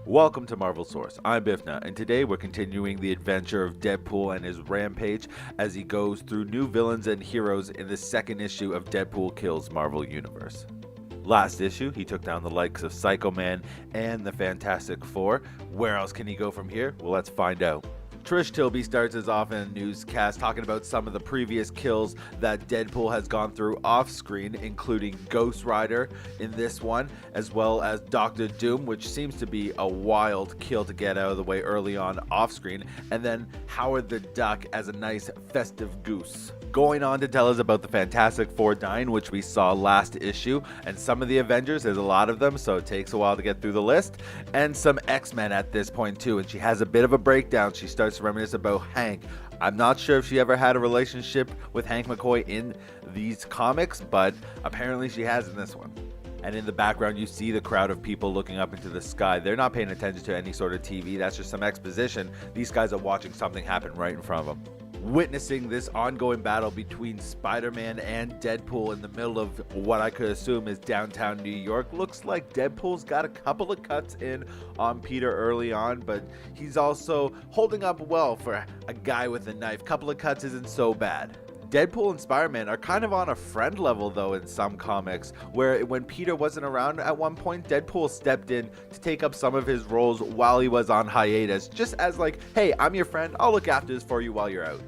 Welcome to Marvel Source. I'm Bifna, and today we're continuing the adventure of Deadpool and his rampage as he goes through new villains and heroes in the second issue of Deadpool Kills Marvel Universe. Last issue, he took down the likes of Psycho Man and the Fantastic Four. Where else can he go from here? Well, let's find out. Trish Tilby starts us off in a newscast talking about some of the previous kills that Deadpool has gone through off-screen, including Ghost Rider in this one, as well as Doctor Doom, which seems to be a wild kill to get out of the way early on off-screen, and then Howard the Duck as a nice festive goose. Going on to tell us about the Fantastic Four dying, which we saw last issue, and some of the Avengers, there's a lot of them, so it takes a while to get through the list, and some X-Men at this point too, and she has a bit of a breakdown. She starts to reminisce about Hank. I'm not sure if she ever had a relationship with Hank McCoy in these comics, but apparently she has in this one. And in the background, you see the crowd of people looking up into the sky. They're not paying attention to any sort of TV. That's just some exposition. These guys are watching something happen right in front of them. Witnessing this ongoing battle between Spider-Man and Deadpool in the middle of what I could assume is downtown New York. Looks like Deadpool's got a couple of cuts in on Peter early on, but he's also holding up well for a guy with a knife. Couple of cuts isn't so bad. Deadpool and Spider-Man are kind of on a friend level though in some comics, where when Peter wasn't around at one point, Deadpool stepped in to take up some of his roles while he was on hiatus, just as like, hey, I'm your friend, I'll look after this for you while you're out.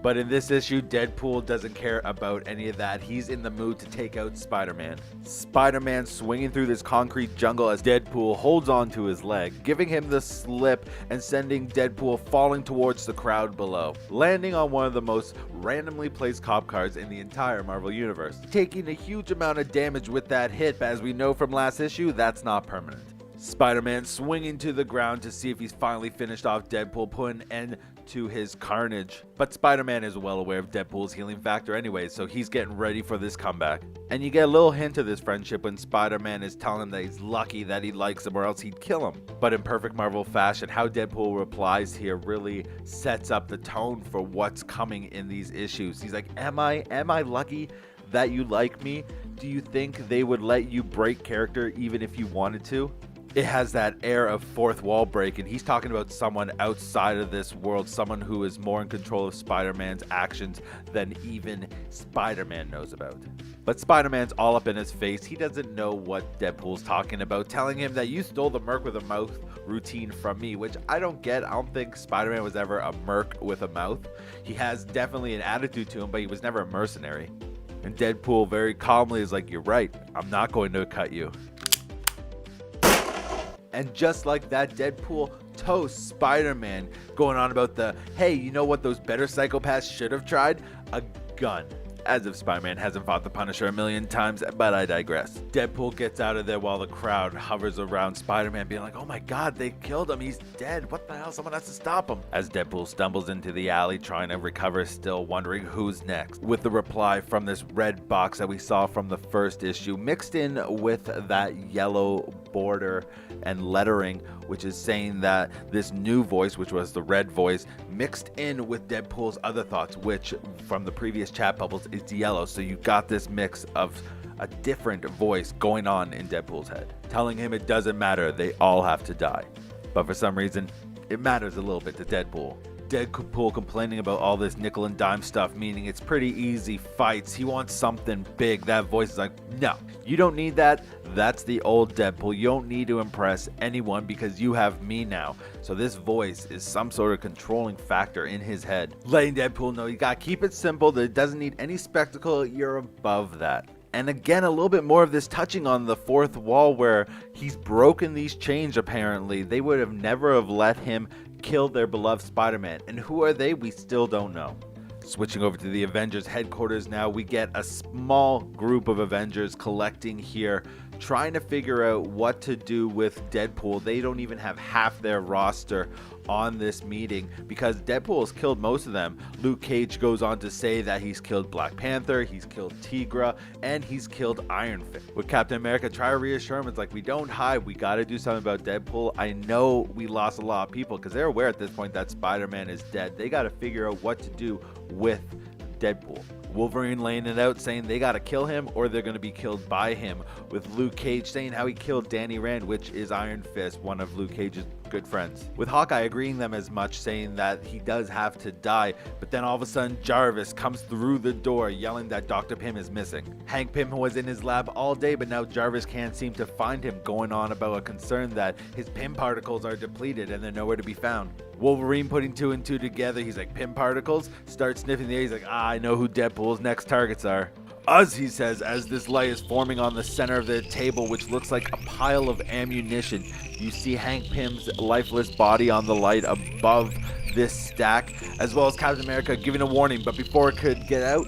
But in this issue, Deadpool doesn't care about any of that. He's in the mood to take out Spider-Man. Spider-Man swinging through this concrete jungle as Deadpool holds on to his leg, giving him the slip and sending Deadpool falling towards the crowd below, landing on one of the most randomly placed cop cars in the entire Marvel Universe, taking a huge amount of damage with that hit, but as we know from last issue, that's not permanent. Spider-Man swinging to the ground to see if he's finally finished off Deadpool, putting an end to his carnage. But Spider-Man is well aware of Deadpool's healing factor anyway, so he's getting ready for this comeback. And you get a little hint of this friendship when Spider-Man is telling him that he's lucky that he likes him or else he'd kill him. But in perfect Marvel fashion, how Deadpool replies here really sets up the tone for what's coming in these issues. He's like, am I lucky that you like me? Do you think they would let you break character even if you wanted to? It has that air of fourth wall break, and he's talking about someone outside of this world, someone who is more in control of Spider-Man's actions than even Spider-Man knows about. But Spider-Man's all up in his face. He doesn't know what Deadpool's talking about, telling him that you stole the merc with a mouth routine from me, which I don't get. I don't think Spider-Man was ever a merc with a mouth. He has definitely an attitude to him, but he was never a mercenary. And Deadpool very calmly is like, you're right, I'm not going to cut you. And just like that, Deadpool toasts Spider-Man, going on about the, hey, you know what those better psychopaths should have tried? A gun. As if Spider-Man hasn't fought the Punisher a million times, but I digress. Deadpool gets out of there while the crowd hovers around Spider-Man, being like, oh my god, they killed him, he's dead, what the hell, someone has to stop him. As Deadpool stumbles into the alley trying to recover, still wondering who's next, with the reply from this red box that we saw from the first issue, mixed in with that yellow border and lettering, which is saying that this new voice, which was the red voice, mixed in with Deadpool's other thoughts, which from the previous chat bubbles is yellow. So you got this mix of a different voice going on in Deadpool's head, telling him it doesn't matter, they all have to die. But for some reason, it matters a little bit to Deadpool. Deadpool complaining about all this nickel and dime stuff, meaning it's pretty easy fights. He wants something big. That voice is like, no, you don't need that. That's the old Deadpool. You don't need to impress anyone because you have me now. So this voice is some sort of controlling factor in his head, letting Deadpool know you gotta keep it simple, that it doesn't need any spectacle, you're above that. And again, a little bit more of this touching on the fourth wall where he's broken these chains apparently. They would have never have let him kill their beloved Spider-Man. And who are they? We still don't know. Switching over to the Avengers headquarters now, we get a small group of Avengers collecting here, trying to figure out what to do with Deadpool. They don't even have half their roster on this meeting because Deadpool has killed most of them. Luke Cage goes on to say that he's killed Black Panther, he's killed Tigra, and he's killed Iron Fist. With Captain America, try to reassure him, it's like, we don't hide, we got to do something about Deadpool. I know we lost a lot of people because they're aware at this point that Spider-Man is dead. They got to figure out what to do with Deadpool. Wolverine laying it out, saying they gotta kill him or they're gonna be killed by him, with Luke Cage saying how he killed Danny Rand, which is Iron Fist, one of Luke Cage's good friends, with Hawkeye agreeing them as much, saying that he does have to die. But then all of a sudden Jarvis comes through the door yelling that Dr. Pym is missing. Hank Pym was in his lab all day, but now Jarvis can't seem to find him, going on about a concern that his Pym particles are depleted and they're nowhere to be found. Wolverine putting 2 and 2 together, he's like, Pym particles? Starts sniffing the air, he's like, I know who Deadpool's next targets are. Us, he says, as this light is forming on the center of the table, which looks like a pile of ammunition. You see Hank Pym's lifeless body on the light above this stack, as well as Captain America giving a warning, but before it could get out,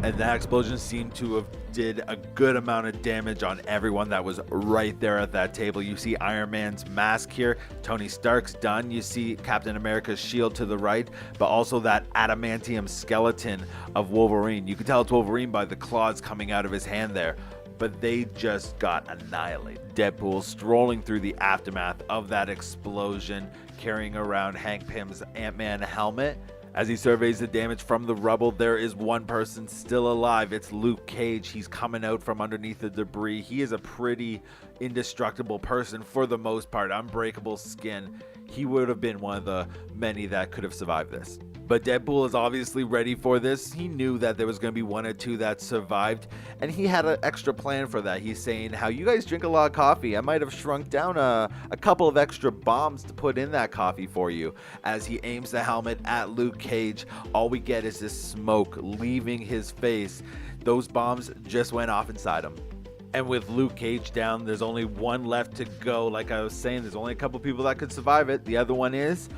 and that explosion seemed to have did a good amount of damage on everyone that was right there at that table. You see Iron Man's mask here, Tony Stark's done, you see Captain America's shield to the right, but also that adamantium skeleton of Wolverine. You can tell it's Wolverine by the claws coming out of his hand there, but they just got annihilated. Deadpool strolling through the aftermath of that explosion, carrying around Hank Pym's Ant-Man helmet. As he surveys the damage from the rubble, there is one person still alive. It's Luke Cage. He's coming out from underneath the debris. He is a pretty indestructible person for the most part, unbreakable skin. He would have been one of the many that could have survived this. But Deadpool is obviously ready for this. He knew that there was going to be 1 or 2 that survived, and he had an extra plan for that. He's saying, how you guys drink a lot of coffee, I might have shrunk down a couple of extra bombs to put in that coffee for you. As he aims the helmet at Luke Cage, all we get is this smoke leaving his face. Those bombs just went off inside him. And with Luke Cage down, there's only one left to go. Like I was saying, there's only a couple people that could survive it. The other one is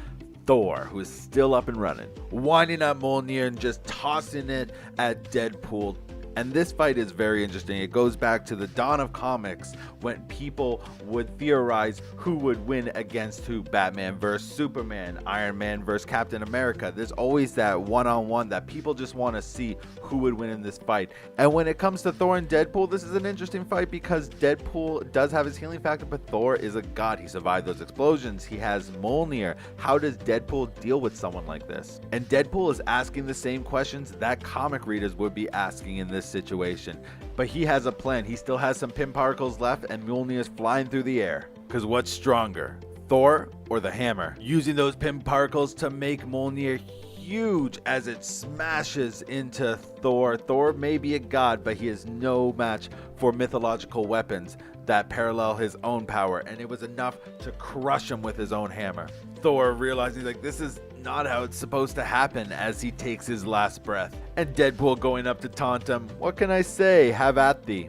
Thor, who is still up and running, winding up Mjolnir and just tossing it at Deadpool. And this fight is very interesting. It goes back to the dawn of comics when people would theorize who would win against who. Batman versus Superman, Iron Man versus Captain America. There's always that one-on-one that people just want to see who would win in this fight. And when it comes to Thor and Deadpool, this is an interesting fight because Deadpool does have his healing factor, but Thor is a god. He survived those explosions. He has Mjolnir. How does Deadpool deal with someone like this? And Deadpool is asking the same questions that comic readers would be asking in this situation, but he has a plan. He still has some Pym particles left, and Mjolnir is flying through the air. Because what's stronger, Thor or the hammer? Using those Pym particles to make Mjolnir huge as it smashes into Thor. Thor may be a god, but he is no match for mythological weapons that parallel his own power, and it was enough to crush him with his own hammer. Thor realizing like this is not how it's supposed to happen as he takes his last breath. And Deadpool going up to taunt him, what can I say, have at thee.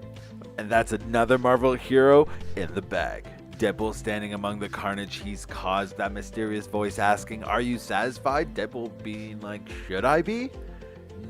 And that's another Marvel hero in the bag. Deadpool standing among the carnage he's caused, that mysterious voice asking, are you satisfied? Deadpool being like, should I be?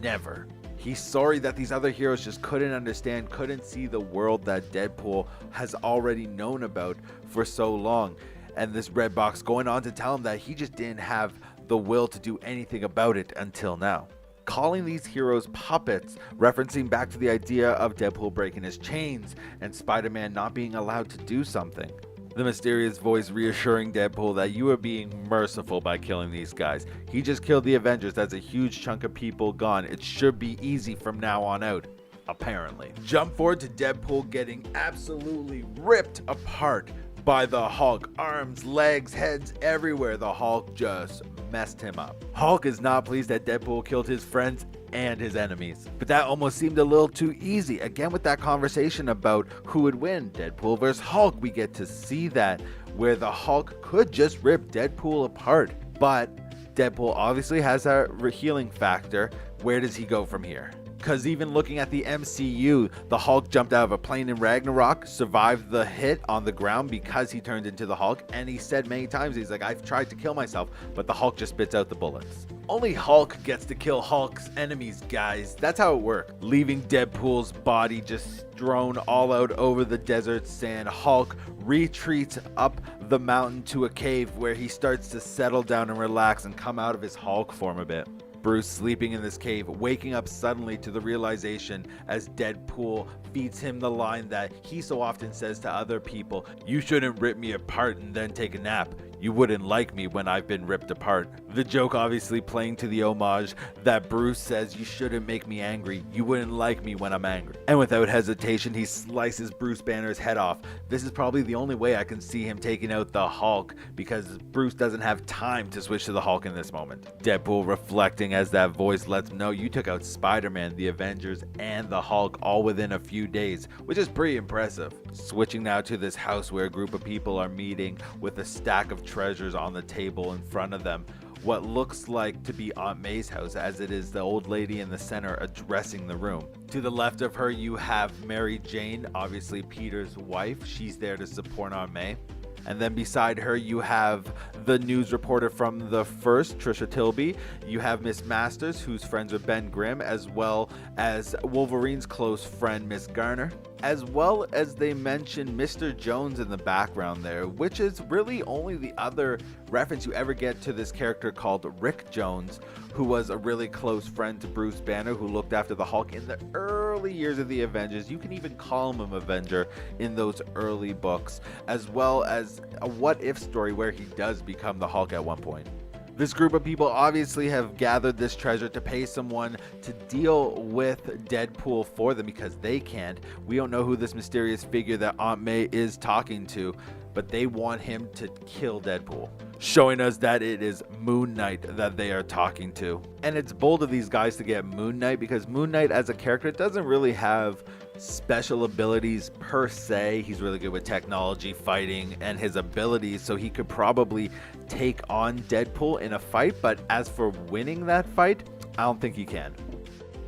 Never. He's sorry that these other heroes just couldn't understand, couldn't see the world that Deadpool has already known about for so long. And this red box going on to tell him that he just didn't have the will to do anything about it until now. Calling these heroes puppets, referencing back to the idea of Deadpool breaking his chains and Spider-Man not being allowed to do something. The mysterious voice reassuring Deadpool that you are being merciful by killing these guys. He just killed the Avengers. That's a huge chunk of people gone. It should be easy from now on out, apparently. Jump forward to Deadpool getting absolutely ripped apart by the Hulk. Arms, legs, heads everywhere. The Hulk just messed him up. Hulk is not pleased that Deadpool killed his friends and his enemies, but that almost seemed a little too easy. Again, with that conversation about who would win, Deadpool versus Hulk, we get to see that where the Hulk could just rip Deadpool apart, but Deadpool obviously has a healing factor. Where does he go from here? Because even looking at the MCU, the Hulk jumped out of a plane in Ragnarok, survived the hit on the ground because he turned into the Hulk, and he said many times, he's like, I've tried to kill myself, but the Hulk just spits out the bullets. Only Hulk gets to kill Hulk's enemies, guys. That's how it works. Leaving Deadpool's body just strewn all out over the desert sand, Hulk retreats up the mountain to a cave where he starts to settle down and relax and come out of his Hulk form a bit. Bruce sleeping in this cave, waking up suddenly to the realization as Deadpool feeds him the line that he so often says to other people, you shouldn't rip me apart and then take a nap. You wouldn't like me when I've been ripped apart. The joke obviously playing to the homage that Bruce says, you shouldn't make me angry. You wouldn't like me when I'm angry. And without hesitation, he slices Bruce Banner's head off. This is probably the only way I can see him taking out the Hulk, because Bruce doesn't have time to switch to the Hulk in this moment. Deadpool reflecting as that voice lets him know, you took out Spider-Man, the Avengers, and the Hulk all within a few days, which is pretty impressive. Switching now to this house where a group of people are meeting with a stack of treasures on the table in front of them. What looks like to be Aunt May's house, as it is the old lady in the center addressing the room. To the left of her, you have Mary Jane, obviously Peter's wife. She's there to support Aunt May. And then beside her, you have the news reporter from the first, Trisha Tilby. You have Miss Masters, who's friends with Ben Grimm, as well as Wolverine's close friend, Miss Garner. As well as they mention Mr. Jones in the background there, which is really only the other reference you ever get to this character called Rick Jones, who was a really close friend to Bruce Banner, who looked after the Hulk in the early years of the Avengers. You can even call him an Avenger in those early books, as well as a what-if story where he does become the Hulk at one point. This group of people obviously have gathered this treasure to pay someone to deal with Deadpool for them, because they can't. We don't know who this mysterious figure that Aunt May is talking to, but they want him to kill Deadpool, showing us that it is Moon Knight that they are talking to. And it's bold of these guys to get Moon Knight, because Moon Knight as a character doesn't really have special abilities per se. He's really good with technology, fighting, and his abilities, so he could probably take on Deadpool in a fight, but as for winning that fight, I don't think he can.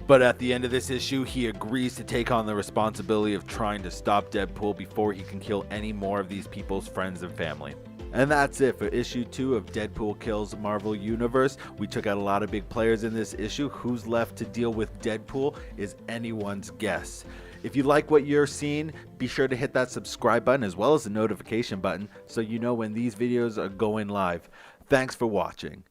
But at the end of this issue, he agrees to take on the responsibility of trying to stop Deadpool before he can kill any more of these people's friends and family. And that's it for issue 2 of Deadpool Kills Marvel Universe. We took out a lot of big players in this issue. Who's left to deal with Deadpool is anyone's guess. If you like what you're seeing, be sure to hit that subscribe button as well as the notification button so you know when these videos are going live. Thanks for watching.